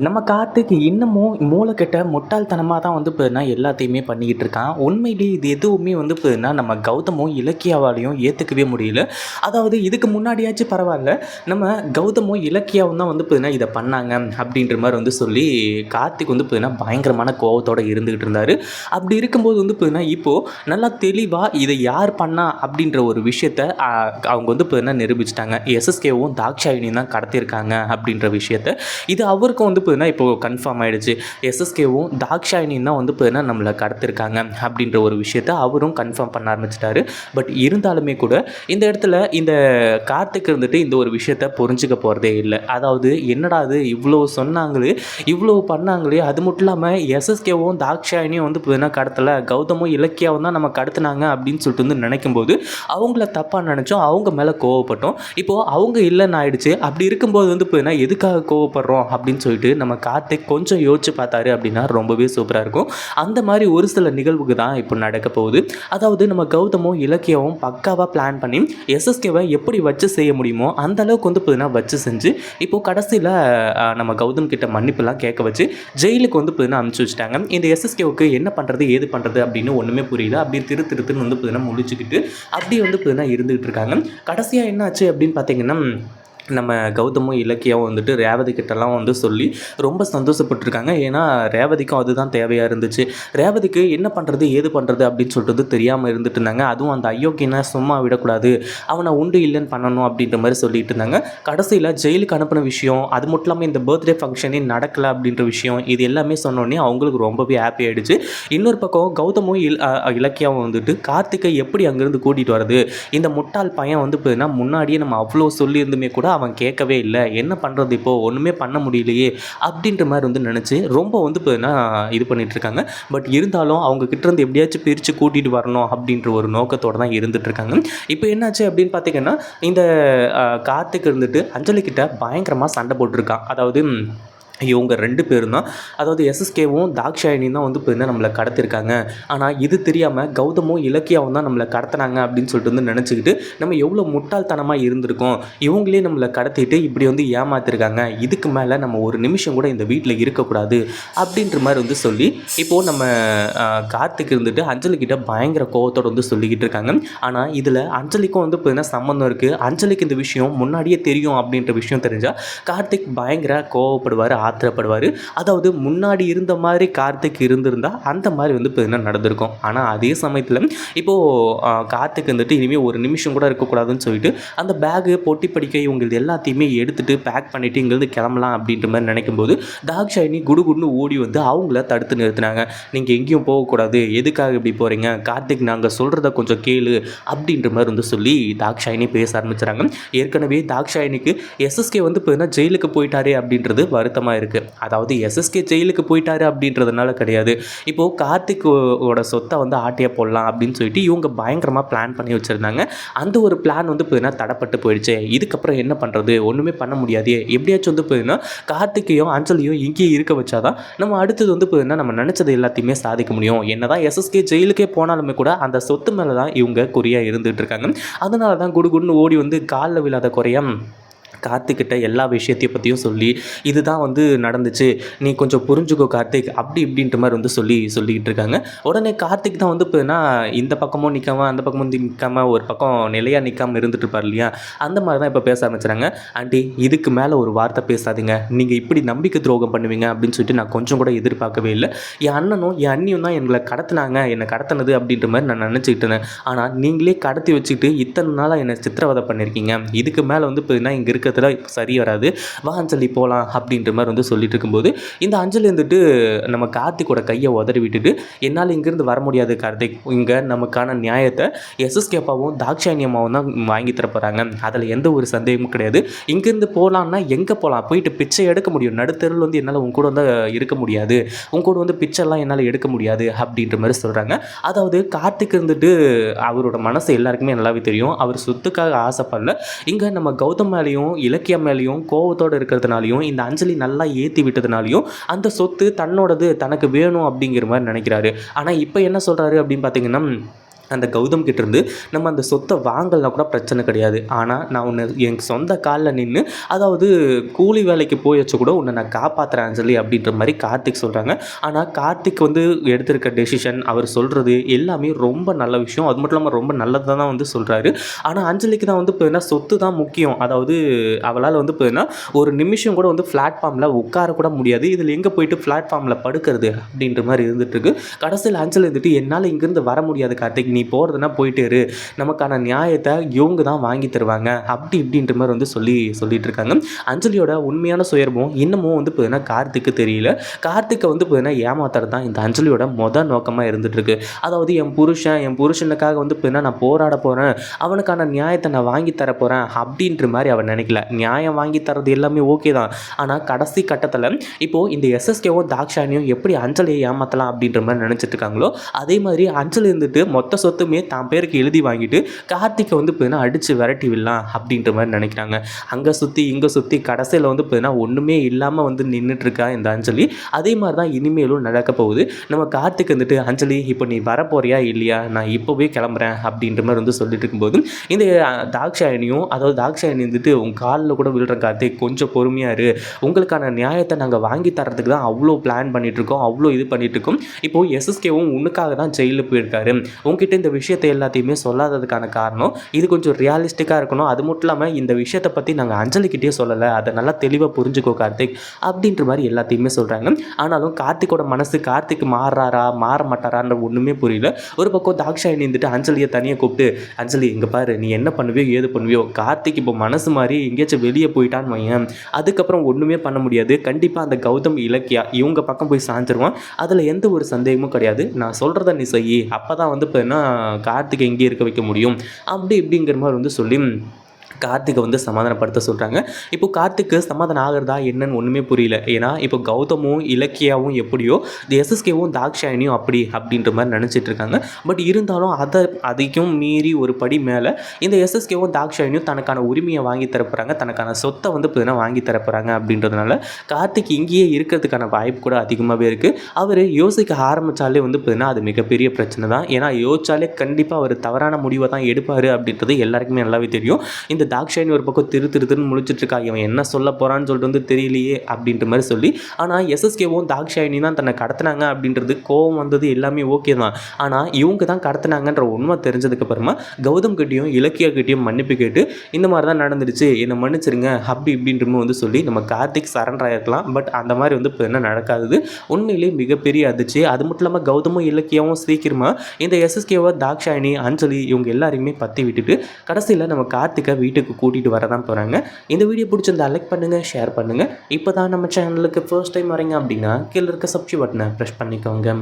நம்ம கார்த்திக் இன்னமும் மூளைக்கெட்ட முட்டாள்தனமா தான் வந்து பார்த்தீங்கன்னா எல்லாத்தையுமே பண்ணிக்கிட்டு இருக்கான். உண்மையிலேயே இது எதுவுமே வந்து பார்த்தீங்கன்னா நம்ம கௌதமும், இலக்கியாவாலயும் ஏத்துக்கவே முடியல. அதாவது இதுக்கு முன்னாடியாச்சும் பரவால்ல. நம்ம கௌதமும், இலக்கியாவும் தான் வந்து பார்த்தீங்கன்னா இத பண்ணாங்க அப்படின்ற மாரி வந்து சொல்லி கார்த்திக் வந்து பார்த்தீங்கன்னா பயங்கரமான கோவத்தோட இருந்துகிட்டு இருந்தாரு. அப்படி இருக்கும்போது வந்து பார்த்தீங்கன்னா இப்போ நல்லா தெளிவா இத யார் பண்ணா அப்படின்ற ஒரு விஷயத்த அவங்க வந்து பார்த்தீங்கன்னா நிரூபிச்சுட்டாங்க. எஸ்எஸ்கேவும், தாக்ஷாயினியும் தான் கடத்தியிருக்காங்க அப்படின்ற விஷயத்த. இது அவருக்கும் வந்து பார்த்தீங்கன்னா இப்போ கன்ஃபார்ம் ஆயிடுச்சு. எஸ்எஸ்கேவும் தாக்ஷாயினியும் தான் வந்து பார்த்தீங்கன்னா நம்மளை கடத்திருக்காங்க அப்படின்ற ஒரு விஷயத்த அவரும் கன்ஃபார்ம் பண்ண ஆரம்பிச்சிட்டாரு. பட் இருந்தாலுமே கூட இந்த இடத்துல இந்த கார்த்திக் இருந்துட்டு இந்த ஒரு விஷயத்த புரிஞ்சுக்க போகிறதே இல்லை. அதாவது என்னடா அது இவ்வளோ சொன்னாங்களே, இவ்வளோ பண்ணாங்களே, அது மட்டும் இல்லாமல் எஸ்எஸ்கேவும் தாக்ஷாயினியும் வந்து பார்த்தீங்கன்னா கடத்தலை, கௌதமும் இலக்கியாவும் தான் நம்ம கடத்தினாங்க அப்படின்னு சொல்லிட்டு வந்து நினைக்கும்போது அவங்கள தப்பாக நினச்சோம், அவங்க மேலே கோவப்பட்டோம். இப்போது அவங்க இல்லைன்னு ஆயிடுச்சு. அப்படி இருக்கும்போது வந்து பார்த்தீங்கன்னா எதுக்காக கோவப்படுறோம் அப்படின்னு சொல்லிட்டு நம்ம கார்த்திக் கொஞ்சம் யோசிச்சு பார்த்தாரு அப்படின்னா ரொம்பவே சூப்பராக இருக்கும். அந்த மாதிரி ஒரு சில நிகழ்வுக்கு தான் இப்போ நடக்க போகுது. அதாவது நம்ம கௌதமும், இலக்கியாவும் பக்காவாக பிளான் பண்ணி எஸ்எஸ்கேவை எப்படி வச்சு செய்ய முடியுமோ அந்த அளவுக்கு வந்து பார்த்தீங்கன்னா வச்சு செஞ்சு இப்போ கடைசியில் நம்ம கௌதம் கிட்ட மன்னிப்புலாம் கேட்க வச்சு ஜெயிலுக்கு வந்து பார்த்தீங்கன்னா அனுப்பிச்சு வச்சுட்டாங்க. இந்த எஸ்எஸ்கேவுக்கு என்ன பண்ணுறது ஏது பண்ணுறது அப்படின்னு ஒன்றுமே புரியல. அப்படியே திருத்துன்னு வந்து பார்த்தீங்கன்னா முழிச்சுக்கிட்டு அப்படியே வந்து பார்த்தீங்கன்னா இருந்துகிட்டு இருக்காங்க. கடைசியாக என்ன ஆச்சு அப்படின்னு பார்த்தீங்கன்னா நம்ம கௌதமும், இலக்கியாவும் வந்துட்டு ரேவதி கிட்டலாம் வந்து சொல்லி ரொம்ப சந்தோஷப்பட்டுருக்காங்க. ஏன்னா ரேவதிக்கும் அதுதான் தேவையாக இருந்துச்சு. ரேவதிக்கு என்ன பண்ணுறது ஏது பண்ணுறது அப்படின்னு சொல்லிட்டு தெரியாமல் இருந்துட்டு இருந்தாங்க. அதுவும் அந்த அயோக்கியனை சும்மா விடக்கூடாது, அவனை உண்டு இல்லைன்னு பண்ணணும் அப்படின்ற மாதிரி சொல்லிட்டு இருந்தாங்க. கடைசியில் ஜெயிலுக்கு அனுப்பின விஷயம், அது மட்டும் இல்லாமல் இந்த பர்த்டே ஃபங்க்ஷனே நடக்கலை அப்படின்ற விஷயம், இது எல்லாமே சொன்னோடனே அவங்களுக்கு ரொம்பவே ஹாப்பி ஆகிடுச்சு. இன்னொரு பக்கம் கௌதமும் இலக்கியாவும் வந்துட்டு கார்த்திகை எப்படி அங்கேருந்து கூட்டிகிட்டு வரது, இந்த முட்டாள் பையன் வந்து பார்த்தீங்கன்னா முன்னாடியே நம்ம அவ்வளோ சொல்லியிருந்துமே கூட அவன் கேட்கவே இல்லை, என்ன பண்ணுறது இப்போது ஒன்றுமே பண்ண முடியலையே அப்படின்ற மாதிரி வந்து நினச்சி ரொம்ப வந்து பார்த்தீங்கன்னா இது பண்ணிகிட்ருக்காங்க. பட் இருந்தாலும் அவங்க கிட்டேருந்து எப்படியாச்சும் பிரித்து கூட்டிகிட்டு வரணும் அப்படின்ற ஒரு நோக்கத்தோடு தான் இருந்துகிட்ருக்காங்க. இப்போ என்னாச்சு அப்படின்னு பார்த்தீங்கன்னா இந்த கார்த்திக் இருந்துட்டு அஞ்சலி கிட்ட பயங்கரமாக சண்டை போட்டிருக்கான். அதாவது இவங்க 2 பேரும் தான், அதாவது எஸ்எஸ்கேவும் தாக்ஷாயினியும் தான் வந்து பார்த்தீங்கன்னா நம்மளை கடத்திருக்காங்க. ஆனால் இது தெரியாமல் கௌதமும், இலக்கியாவும் தான் நம்மளை கடத்தினாங்க அப்படின்னு சொல்லிட்டு வந்து நினச்சிக்கிட்டு நம்ம எவ்வளோ முட்டாள்தனமாக இருந்திருக்கோம். இவங்களே நம்மளை கடத்திட்டு இப்படி வந்து ஏமாத்திருக்காங்க. இதுக்கு மேலே நம்ம ஒரு நிமிஷம் கூட இந்த வீட்டில் இருக்கக்கூடாது அப்படின்ற மாதிரி வந்து சொல்லி இப்போது நம்ம கார்த்திக் இருந்துட்டு அஞ்சலி கிட்ட பயங்கர கோவத்தோடு வந்து சொல்லிக்கிட்டு இருக்காங்க. ஆனால் இதில் அஞ்சலிக்கும் வந்து பார்த்தீங்கன்னா சம்மந்தம் இருக்குது. அஞ்சலிக்கு இந்த விஷயம் முன்னாடியே தெரியும் அப்படின்ற விஷயம் தெரிஞ்சால் கார்த்திக் பயங்கர கோவப்படுவார், ஆத்திரப்படுவார். அதாவது முன்னாடி இருந்த மாதிரி கார்த்திக் இருந்திருந்தா அந்த மாதிரி வந்து பார்த்தீங்கன்னா நடந்திருக்கும். ஆனால் அதே சமயத்தில் இப்போது கார்த்திக் வந்துட்டு இனிமேல் ஒரு நிமிஷம் கூட இருக்கக்கூடாதுன்னு சொல்லிட்டு அந்த பேகு, பொட்டி படிக்கை இவங்களுக்கு எல்லாத்தையுமே எடுத்துகிட்டு பேக் பண்ணிவிட்டு இங்கேருந்து கிளம்பலாம் அப்படின்ற மாதிரி நினைக்கும்போது தாக்ஷாயினி குடுகுடுன்னு ஓடி வந்து அவங்கள தடுத்து நிறுத்தினாங்க. நீங்கள் எங்கேயும் போகக்கூடாது, எதுக்காக இப்படி போகிறீங்க, கார்த்திக் நாங்கள் சொல்கிறத கொஞ்சம் கேளு அப்படின்ற மாதிரி வந்து சொல்லி தாக்ஷாயினி பேச ஆரம்பிச்சுறாங்க. ஏற்கனவே தாக்ஷாயினிக்கு எஸ்எஸ்கே வந்து பார்த்தீங்கன்னா ஜெயிலுக்கு போயிட்டாரே அப்படின்றது வருத்தமாக இருக்குது. அதாவது எஸ்எஸ்கே ஜெயிலுக்கு போயிட்டாரு அப்படின்றதுனால கிடையாது, இப்போது கார்த்திக்கோட சொத்தை வந்து ஆட்டையாக போடலாம் அப்படின்னு சொல்லிட்டு இவங்க பயங்கரமாக பிளான் பண்ணி வச்சுருந்தாங்க. அந்த ஒரு பிளான் வந்து பார்த்தீங்கன்னா தடப்பட்டு போயிடுச்சு. இதுக்கப்புறம் என்ன பண்ணுறது, ஒன்றுமே பண்ண முடியாது, எப்படியாச்சும் வந்து பார்த்தீங்கன்னா கார்த்திக்கையும் அஞ்சலியும் இங்கேயே இருக்க வச்சாதான் நம்ம அடுத்தது வந்து பார்த்தீங்கன்னா நம்ம நினச்சது எல்லாத்தையுமே சாதிக்க முடியும். என்னதான் எஸ்எஸ்கே ஜெயிலுக்கே போனாலுமே கூட அந்த சொத்து மேலே தான் இவங்க குறியாக இருந்துகிட்டு இருக்காங்க. அதனால தான் குடுகுடுன்னு ஓடி வந்து காலில் விழாத குறையா கார்த்திக்கிட்ட எல்லா விஷயத்தையும் பற்றியும் சொல்லி இதுதான் வந்து நடந்துச்சு, நீ கொஞ்சம் புரிஞ்சுக்கோ கார்த்திக் அப்படி இப்படின்ற மாதிரி வந்து சொல்லிக்கிட்டு இருக்காங்க. உடனே கார்த்திக் தான் வந்து இப்போனா இந்த பக்கமும் நிற்காம அந்த பக்கமும் நிற்காம ஒரு பக்கம் நிலையாக நிற்காமல் இருந்துட்டு இருப்பார் இல்லையா, அந்த மாதிரி தான் இப்போ பேச ஆரம்பிச்சுறாங்க. ஆண்டி இதுக்கு மேலே ஒரு வார்த்தை பேசாதீங்க, நீங்கள் இப்படி நம்பிக்கை துரோகம் பண்ணுவீங்க அப்படின்னு சொல்லிட்டு நான் கொஞ்சம் கூட எதிர்பார்க்கவே இல்லை. என் அண்ணனும் என் அண்ணியும் தான் எங்களை கடத்தினாங்க, என்னை கடத்தினது அப்படின்ற மாதிரி நான் நினச்சிக்கிட்டு இருந்தேன். ஆனால் நீங்களே கடத்தி வச்சுக்கிட்டு இத்தனை நாளாக என்னை சித்திரவதை பண்ணியிருக்கீங்க, இதுக்கு மேலே வந்து இப்போனா இங்கே இருக்க சரி வராது, வா அஞ்சலி போகலாம் அப்படின்ற மாதிரி வந்து சொல்லிட்டு இருக்கும்போது இந்த அஞ்சலி வந்துட்டு நம்ம கார்த்திகோட கையை உதறி விட்டுட்டு என்னால் இங்கேருந்து வர முடியாது கார்த்திக், இங்கே நமக்கான நியாயத்தை எஸ்எஸ்கேப்பாவும் தாக்ஷாயினி அம்மாவும் தான் வாங்கி தரப்போகிறாங்க, அதில் எந்த ஒரு சந்தேகமும் கிடையாது. இங்கேருந்து போகலான்னா எங்கே போகலாம், போயிட்டு பிச்சை எடுக்க முடியும், நடுத்தருவில் வந்து என்னால் உங்க கூட வந்து இருக்க முடியாது, உங்க கூட வந்து பிச்சைலாம் என்னால் எடுக்க முடியாது அப்படின்ற மாதிரி சொல்கிறாங்க. அதாவது கார்த்திக் இருந்துட்டு அவரோட மனசு எல்லாருக்குமே நல்லாவே தெரியும், அவர் சொத்துக்காக ஆசைப்படல, இங்கே நம்ம கௌதம் மேலேயும் இலக்கியம் மேலேயும் கோவத்தோடு இருக்கிறதுனாலையும் இந்த அஞ்சலி நல்லா ஏற்றி விட்டதுனாலையும் அந்த சொத்து தன்னோடது, தனக்கு வேணும் அப்படிங்கிற மாதிரி நினைக்கிறாரு. ஆனால் இப்போ என்ன சொல்கிறாரு அப்படின்னு பார்த்தீங்கன்னா அந்த கௌதம் கிட்டேருந்து நம்ம அந்த சொத்தை வாங்கலைனா கூட பிரச்சனை கிடையாது. ஆனால் நான் உன்னை என் சொந்த காலில் நின்று, அதாவது கூலி வேலைக்கு போய் வச்சு கூட உன்னை நான் காப்பாற்றுறேன் அஞ்சலி அப்படின்ற மாதிரி கார்த்திக் சொல்கிறாங்க. ஆனால் கார்த்திக் வந்து எடுத்திருக்க டெசிஷன், அவர் சொல்கிறது எல்லாமே ரொம்ப நல்ல விஷயம். அது மட்டும் இல்லாமல் ரொம்ப நல்லதாக தான் வந்து சொல்கிறாரு. ஆனால் அஞ்சலிக்கு தான் வந்து பார்த்தீங்கன்னா சொத்து தான் முக்கியம். அதாவது அவளால் வந்து பார்த்தீங்கன்னா ஒரு நிமிஷம் கூட வந்து பிளாட்ஃபார்மில் உட்கார கூட முடியாது. இதில் எங்கே போயிட்டு பிளாட்ஃபார்மில் படுக்கிறது அப்படின்ற மாதிரி இருந்துகிட்ருக்கு. கடைசியில் அஞ்சலி இருந்துட்டு, என்னால் இங்கேருந்து வர முடியாது கார்த்திக், நீ போகிறதுனா போயிட்டே இரு, நமக்கான நியாயத்தை இவங்க தான் வாங்கி தருவாங்க அப்படி இப்படின்ற மாதிரி வந்து சொல்லிட்டு இருக்காங்க. அஞ்சலியோட உண்மையான சுயர்பம் இன்னமும் வந்து பார்த்தீங்கன்னா கார்த்திக்கு தெரியல. கார்த்திக்கை வந்து பார்த்தீங்கன்னா ஏமாத்துறது தான் இந்த அஞ்சலியோட நோக்கமாக இருந்துட்டு இருக்கு. அதாவது என் புருஷனுக்காக வந்து பார்த்தீங்கன்னா நான் போராட போகிறேன், அவனுக்கான நியாயத்தை நான் வாங்கி தர போகிறேன் அப்படின்ற மாதிரி அவன் நினைக்கல. நியாயம் வாங்கி தரது எல்லாமே ஓகே தான். ஆனால் கடைசி கட்டத்தில் இப்போது இந்த எஸ்எஸ்கேவும் தாக்ஷாயணியும் எப்படி அஞ்சலியை ஏமாற்றலாம் அப்படின்ற மாதிரி நினச்சிட்டு இருக்காங்களோ, அதே மாதிரி அஞ்சலி இருந்துட்டு மொத்த சொத்துமே தான் பேருக்கு எழுதி வாங்கிட்டு கார்த்திகை வந்து பார்த்தீங்கன்னா அடித்து விரட்டி விடலாம் அப்படின்ற மாதிரி நினைக்கிறாங்க. அங்கே சுற்றி இங்கே சுற்றி கடைசியில் வந்து பார்த்தீங்கன்னா ஒன்றுமே இல்லாமல் வந்து நின்றுட்டுருக்கா இந்த அஞ்சலி. அதே மாதிரி தான் இனிமேலும் நடக்க போகுது. நம்ம கார்த்திக் வந்துட்டு, அஞ்சலி இப்போ நீ வரப்போறியா இல்லையா, நான் இப்போவே கிளம்புறேன் அப்படின்ற மாதிரி வந்து சொல்லிட்டு இருக்கும்போது இந்த தாக்ஷாயணியும், அதாவது தாக்ஷாயணி வந்துட்டு உங்கள் காலில் கூட விழுற கார்த்திக், கொஞ்சம் பொறுமையாக இரு, உங்களுக்கான நியாயத்தை நாங்கள் வாங்கி தரத்துக்கு தான் அவ்வளோ பிளான் பண்ணிகிட்ருக்கோம், அவ்வளோ இது பண்ணிகிட்ருக்கோம். இப்போது எஸ்எஸ்கேவும் உனக்காக தான் ஜெயிலில் போயிருக்காரு, உங்ககிட்ட இந்த விஷயத்தை எல்லாத்தையுமே சொல்லாததுக்கான காரணம் இது கொஞ்சம் ரியாலிஸ்டிக்காக இருக்கணும். அது மட்டும் இல்லாமல் இந்த விஷயத்தை பற்றி நாங்கள் அஞ்சலிக்கிட்டே சொல்லலை, அதை நல்லா தெளிவாக புரிஞ்சுக்கோ கார்த்திக் அப்படின்ற மாதிரி எல்லாத்தையுமே சொல்கிறாங்க. ஆனாலும் கார்த்திக்கோட மனசு கார்த்திக் மாறுறாரா மாற மாட்டாரான்ற ஒன்றுமே புரியல. ஒரு பக்கம் தாக்ஷாயணி இருந்துட்டு அஞ்சலியை தனியாக கூப்பிட்டு, அஞ்சலி இங்கே பாரு, நீ என்ன பண்ணுவியோ ஏது பண்ணுவியோ, கார்த்திக் இப்போ மனசு மாதிரி எங்கேயாச்சும் வெளியே போயிட்டான்னு வையன், அதுக்கப்புறம் ஒன்றுமே பண்ண முடியாது, கண்டிப்பாக அந்த கௌதம் இலக்கியா இவங்க பக்கம் போய் சாஞ்சிருவான், அதில் எந்த ஒரு சந்தேகமும் கிடையாது, நான் சொல்கிறத நீ செய், அப்போ தான் வந்து இப்போ கார்த்திகை எங்கே இருக்க வைக்க முடியும் அப்படி இப்படிங்கிற மாதிரி வந்து சொல்லி கார்த்திகை வந்து சமாதானப்படுத்த சொல்கிறாங்க. இப்போ கார்த்திக்கு சமாதானம் ஆகிறதா என்னன்னு ஒன்றுமே புரியல. ஏன்னா இப்போ கௌதமும் இலக்கியாவும் எப்படியோ இந்த எஸ்எஸ்கேவும் தாக்ஷாயணியும் அப்படின்ற மாதிரி நினச்சிட்டு இருக்காங்க. பட் இருந்தாலும் அதையும் மீறி ஒரு படி மேலே இந்த எஸ்எஸ்கேவும் தாக்ஷாயணியும் தனக்கான உரிமையை வாங்கி தரப்போகிறாங்க, தனக்கான சொத்தை வந்து பார்த்தீங்கன்னா வாங்கி தரப்போகிறாங்க. அப்படின்றதுனால கார்த்திக் இங்கேயே இருக்கிறதுக்கான வாய்ப்பு கூட அதிகமாகவே இருக்குது. அவர் யோசிக்க ஆரம்பித்தாலே வந்து பார்த்தீங்கன்னா அது மிகப்பெரிய பிரச்சனை தான். ஏன்னா யோசிச்சாலே கண்டிப்பாக அவர் தவறான முடிவை தான் எடுப்பார் அப்படின்றது எல்லாருக்குமே நல்லாவே தெரியும். இந்த தாக்ஷாயணி ஒரு பக்கம் திருன்னு முழிச்சிட்ருக்கா, இவன் என்ன சொல்ல போகிறான்னு சொல்லிட்டு வந்து தெரியலையே அப்படின்ற மாதிரி சொல்லி. ஆனால் எஸ்எஸ்கேவும் தாக்ஷாயணி தான் தன்னை கடத்தினாங்க அப்படின்றது கோவம் வந்தது எல்லாமே ஓகே தான். ஆனால் இவங்க தான் கடத்தினாங்கன்ற உண்மை தெரிஞ்சதுக்கப்புறமா கௌதம் கிட்டேயும் இலக்கியா கிட்டேயும் மன்னிப்பு கேட்டு இந்த மாதிரி தான் நடந்துடுச்சு, என்னை மன்னிச்சிருங்க அப்படி இப்படின்றமோ வந்து சொல்லி நம்ம கார்த்திக் சரண்டர் ஆகிருக்கலாம். பட் அந்த மாதிரி வந்து இப்போ என்ன நடக்காது, உண்மையிலேயே மிகப்பெரிய அதிர்ச்சி. அது மட்டும் இல்லாமல் கௌதமும் இலக்கியாவும் சீக்கிரமாக இந்த எஸ்எஸ்கேவை தாக்ஷாயணி அஞ்சலி இவங்க எல்லாரையுமே பற்றி விட்டுட்டு கடைசியில் நம்ம கார்த்திகை வீட்டுக்கு கூட்டிகிட்டு வர தான் போகிறாங்க. இந்த வீடியோ பிடிச்சிருந்தா லைக் பண்ணுங்கள், ஷேர் பண்ணுங்கள். இப்போ தான் நம்ம சேனலுக்கு ஃபர்ஸ்ட் டைம் வரீங்க அப்படின்னா கீழே இருக்க சப்ஸ்கிரைப் பட்டனை ப்ரெஸ் பண்ணிக்கோங்க.